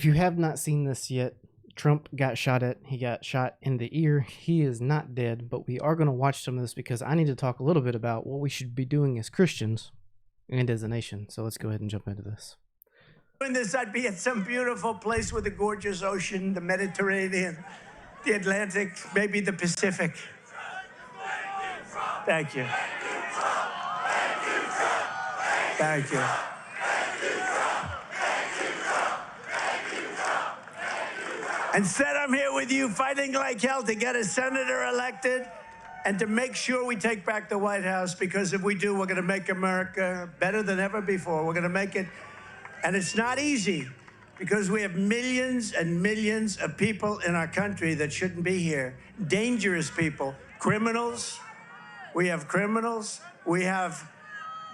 If you have not seen this yet, Trump got shot at. He got shot in the ear. He is not dead, but we are going to watch some of this because I need to talk a little bit about what we should be doing as Christians and as a nation. So let's go ahead and jump into this. Doing this, I'd be at some beautiful place with a gorgeous ocean, the Mediterranean, the Atlantic, maybe the Pacific. Thank you. Thank you. Instead, I'm here with you fighting like hell to get a senator elected and to make sure we take back the White House, because if we do, we're going to make America better than ever before. We're going to make it, and it's not easy because we have millions and millions of people in our country that shouldn't be here. Dangerous people, criminals. We have criminals. We have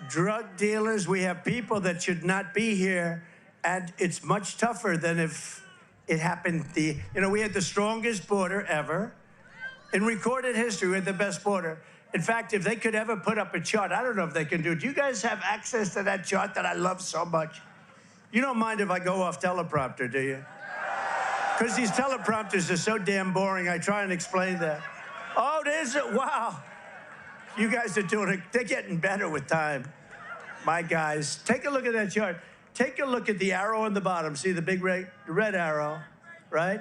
drug dealers. We have people that should not be here, and it's much tougher than if it happened. We had the strongest border ever. In recorded history, we had the best border. In fact, if they could ever put up a chart, I don't know if they can do it. Do you guys have access to that chart that I love so much? You don't mind if I go off teleprompter, do you? Because these teleprompters are so damn boring, I try and explain that. Oh, there's it. Wow. You guys are doing it. They're getting better with time. My guys, take a look at that chart. Take a look at the arrow on the bottom. See the big red arrow, right?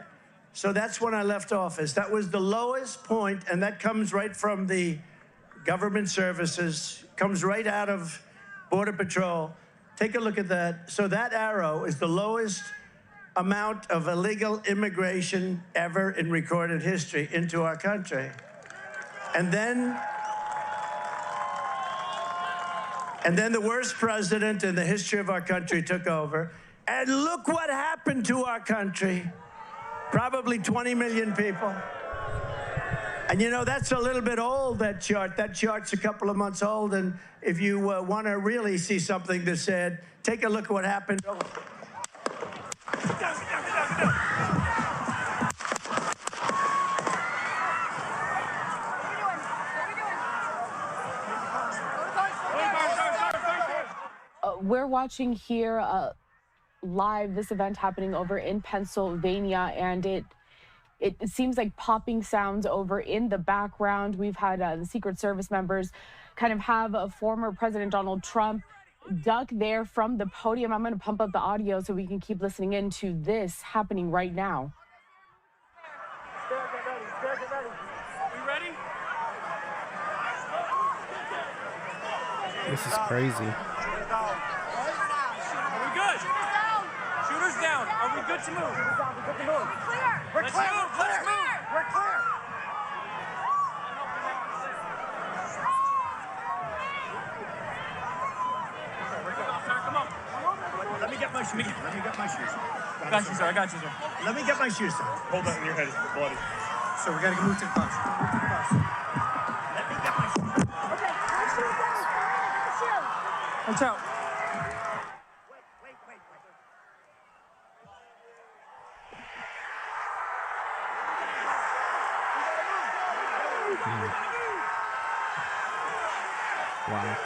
So that's when I left office. That was the lowest point, and that comes right from the government services, comes right out of Border Patrol. Take a look at that. So that arrow is the lowest amount of illegal immigration ever in recorded history into our country. And then the worst president in the history of our country took over. And look what happened to our country. Probably 20 million people. And that's a little bit old, that chart. That chart's a couple of months old. And if you want to really see something that's said, take a look at what happened. We're watching here live this event happening over in Pennsylvania, and it seems like popping sounds over in the background. We've had the Secret Service members kind of have former President Donald Trump duck there from the podium. I'm going to pump up the audio so we can keep listening into this happening right now. We ready? This is crazy. Down. Are we good to move? Clear. Let's move. Let's move. We're clear. Come on. Let me get my shoes. I got you, sir. Let me get my shoes on. Hold on, your head is bloody. So we got to move to the bus. Let me get my shoes. Okay, Watch out. Wow.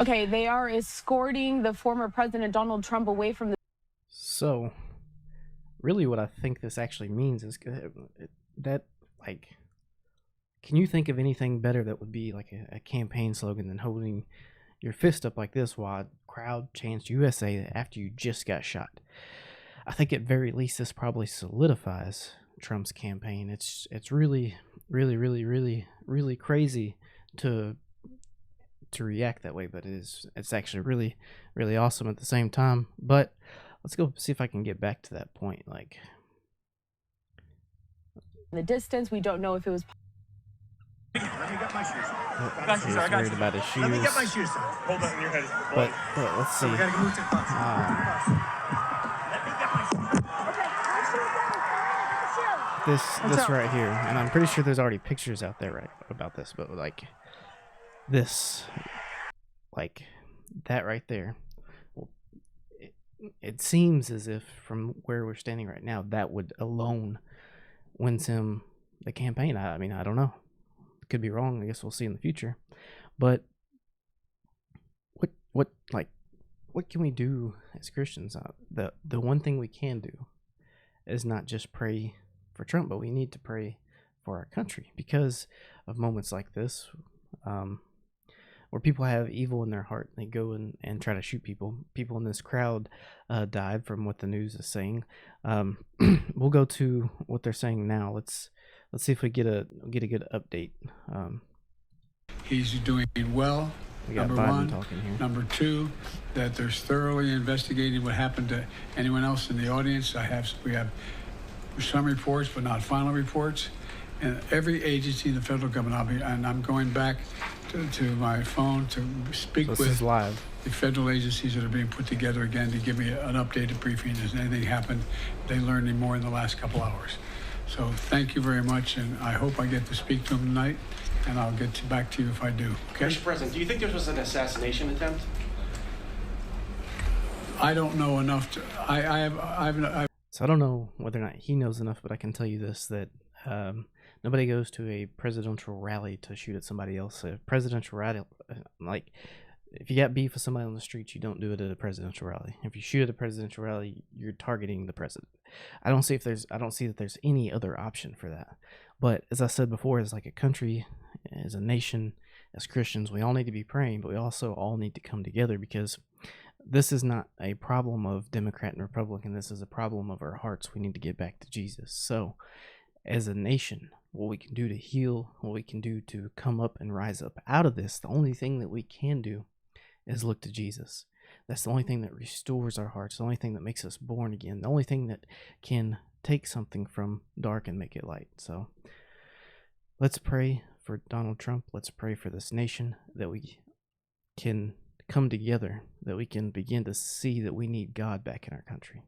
Okay, they are escorting the former President Donald Trump away from the... So, really what I think this actually means is that, like, can you think of anything better that would be like a campaign slogan than holding your fist up like this while a crowd chants USA after you just got shot? I think at very least this probably solidifies Trump's campaign. It's really, really, really, really, really crazy to react that way, but it's actually really, really awesome at the same time. But let's go see if I can get back to that point. Like, the distance, we don't know if it was... Let me get my shoes. Got you, sir. I got you. About his shoes. Let me get my shoes on. Hold on, your head is But bloody. let's see. So we got to move to the bus. Let me get my shoes. Okay, This right here, and I'm pretty sure there's already pictures out there right about this, but like this, like that right there, will it seems as if from where we're standing right now, that would alone wins him the campaign. I mean, I don't know. Could be wrong. I guess we'll see in the future. But what can we do as Christians? The one thing we can do is not just pray for Trump, but we need to pray for our country because of moments like this, where people have evil in their heart. They go and try to shoot people. People in this crowd died, from what the news is saying. We'll go to what they're saying now. Let's see if we get a good update. He's doing well. We got number Biden one. talking here. Number two, that there's thoroughly investigating what happened to anyone else in the audience. We have some reports, but not final reports. And every agency in the federal government, I'm going back to my phone to speak with the federal agencies that are being put together again to give me an updated briefing. Has anything happened? They learned any more in the last couple hours. So thank you very much, and I hope I get to speak to him tonight, and I'll get back to you if I do. Okay? Mr. President, do you think this was an assassination attempt? I don't know enough to. So I don't know whether or not he knows enough, but I can tell you this: that nobody goes to a presidential rally to shoot at somebody else. A presidential rally, like if you got beef with somebody on the street, you don't do it at a presidential rally. If you shoot at a presidential rally, you're targeting the president. I don't see that there's any other option for that. But as I said before, as like a country, as a nation, as Christians, we all need to be praying, but we also all need to come together, because this is not a problem of Democrat and Republican. This is a problem of our hearts. We need to get back to Jesus. So as a nation, what we can do to heal, what we can do to come up and rise up out of this, the only thing that we can do is look to Jesus. That's the only thing that restores our hearts, the only thing that makes us born again, the only thing that can take something from dark and make it light. So let's pray for Donald Trump. Let's pray for this nation, that we can come together, that we can begin to see that we need God back in our country.